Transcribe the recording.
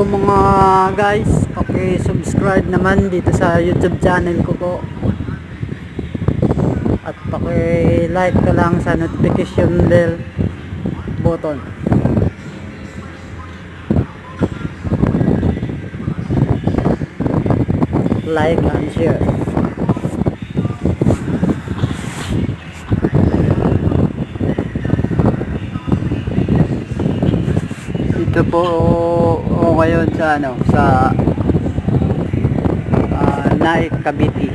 Hello mga guys, subscribe naman dito sa YouTube channel ko po. At like ka lang sa notification bell button. Like and share. Dito po ngayon sa Naik, Cavite.